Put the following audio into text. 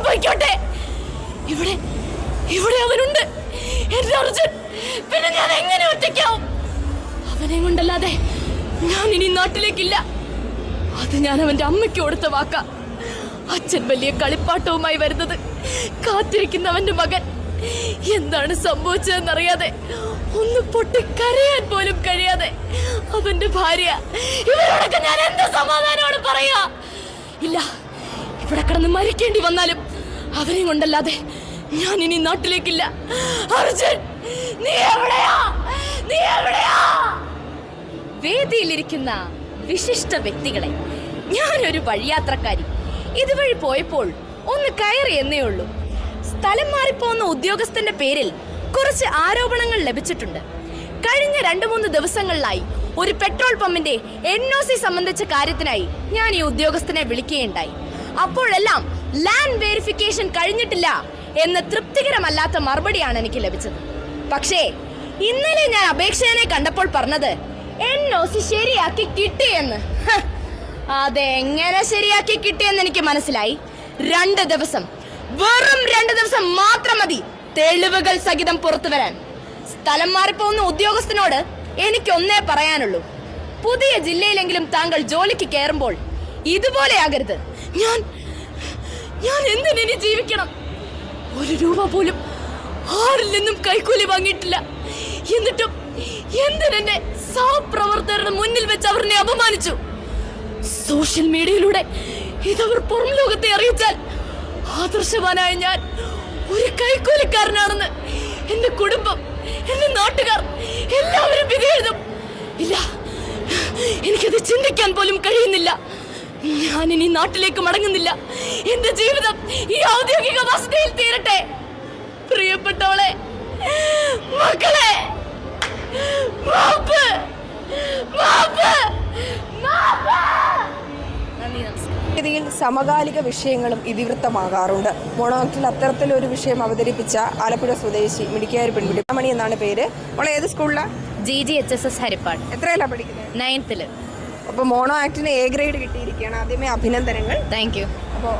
പോയിക്കോട്ടെ. ഇവിടെ ഇവിടെ അവനുണ്ട്, എന്റെ അർജുൻ. പിന്നെ ഞാൻ എങ്ങനെ ഒറ്റയ്ക്കാവും? അവനെ കൊണ്ടല്ലാതെ ഞാൻ ഇനി നാട്ടിലേക്കില്ല. അത് ഞാൻ അവന്റെ അമ്മയ്ക്ക് കൊടുത്ത വാക്കാ. അച്ഛൻ വലിയ കളിപ്പാട്ടവുമായി വരുന്നത് കാത്തിരിക്കുന്നവന്റെ മകൻ എന്താണ് സംഭവിച്ചതെന്നറിയാതെ ഒന്ന് പൊട്ടിക്കരയാൻ പോലും കഴിയാതെ അവന്റെ ഭാര്യ. ഇവരോടൊക്കെ ഞാൻ എന്താ സമാധാനമാണ് പറയാ? ഇല്ല, ഇവിടെ കിടന്ന് മരിക്കേണ്ടി വന്നാലും അവനെ കൊണ്ടല്ലാതെ ഞാൻ ഇനി നാട്ടിലേക്കില്ല. അർജുൻ, നീ എവിടെയാ? നീ എവിടെയാ? വേദിയിലിരിക്കുന്ന വിശിഷ്ട വ്യക്തികളെ, ഞാനൊരു വഴിയാത്രക്കാരി. ഇതുവഴി പോയപ്പോൾ ഒന്ന് കയറി എന്നേ ഉള്ളൂ. സ്ഥലം മാറിപ്പോകുന്ന ഉദ്യോഗസ്ഥന്റെ പേരിൽ കുറച്ച് ആരോപണങ്ങൾ ലഭിച്ചിട്ടുണ്ട്. കഴിഞ്ഞ 2-3 ദിവസങ്ങളിലായി ഒരു പെട്രോൾ പമ്പിന്റെ NOC സംബന്ധിച്ച കാര്യത്തിനായി ഞാൻ ഈ ഉദ്യോഗസ്ഥനെ വിളിക്കുകയുണ്ടായി. അപ്പോഴെല്ലാം ലാൻഡ് വെരിഫിക്കേഷൻ കഴിഞ്ഞിട്ടില്ല എന്ന തൃപ്തികരമല്ലാത്ത മറുപടിയാണ് എനിക്ക് ലഭിച്ചത്. പക്ഷേ ഇന്നലെ ഞാൻ അപേക്ഷകനെ കണ്ടപ്പോൾ പറഞ്ഞത് NOC ശരിയാക്കി കിട്ടിയെന്ന്. അതെങ്ങനെ ശരിയാക്കി കിട്ടിയെന്ന് എനിക്ക് മനസ്സിലായി. 2 ദിവസം, വെറും 2 ദിവസം മാത്രം മതി തെളിവുകൾ സഹിതം പുറത്തു വരാൻ. സ്ഥലം മാറിപ്പോകുന്ന ഉദ്യോഗസ്ഥനോട് എനിക്കൊന്നേ പറയാനുള്ളൂ, പുതിയ ജില്ലയിലെങ്കിലും താങ്കൾ ജോലിക്ക് കയറുമ്പോൾ ഇതുപോലെയാകരുത്. ഞാൻ എന്തിനി ജീവിക്കണം? 1 രൂപ പോലും ആരിൽ നിന്നും കൈക്കൂലി വാങ്ങിയിട്ടില്ല. എന്നിട്ടും എന്തിനെന്നെ സഹപ്രവർത്തകരുടെ മുന്നിൽ വെച്ച് അവരെ അപമാനിച്ചു? സോഷ്യൽ മീഡിയയിലൂടെ ഇതവർ പുറം ലോകത്തെ അറിയിച്ചാൽ ആദർശവാനായ ഞാൻ ഒരു കൈക്കൂലിക്കാരനാണെന്ന് എന്റെ കുടുംബം, എന്റെ നാട്ടുകാർ എല്ലാവരും വിധി എഴുതും. ഇല്ല, എനിക്കത് ചിന്തിക്കാൻ പോലും കഴിയുന്നില്ല. ഞാൻ ഇനി നാട്ടിലേക്ക് മടങ്ങുന്നില്ല. എന്റെ ജീവിതം ഈ ഔദ്യോഗിക വസതിയിൽ തീരട്ടെ. പ്രിയപ്പെട്ടവളെ, മക്കളെ, മാപ്പ്, മാപ്പ്, മാപ്പ്. നന്ദി, നമസ്കാരം. രീതിയിൽ സമകാലിക വിഷയങ്ങളും ഇതിവൃത്തമാകാറുണ്ട്. മോണോ ആക്ടിൽ അത്തരത്തിലൊരു വിഷയം അവതരിപ്പിച്ച ആലപ്പുഴ സ്വദേശി മിടുക്കിയായ ഒരു പെൺകുട്ടി മണി എന്നാണ് പേര്. മോളെ ഏത് സ്കൂളിലാണ്? GGHSS ഹരിപ്പാട്. എത്രയല്ല പഠിക്കുന്നത്? 9th. അപ്പോൾ മോണോ ആക്ടിന് A ഗ്രേഡ് കിട്ടിയിരിക്കുകയാണ്. ആദ്യമേ അഭിനന്ദനങ്ങൾ. Thank you. അപ്പോൾ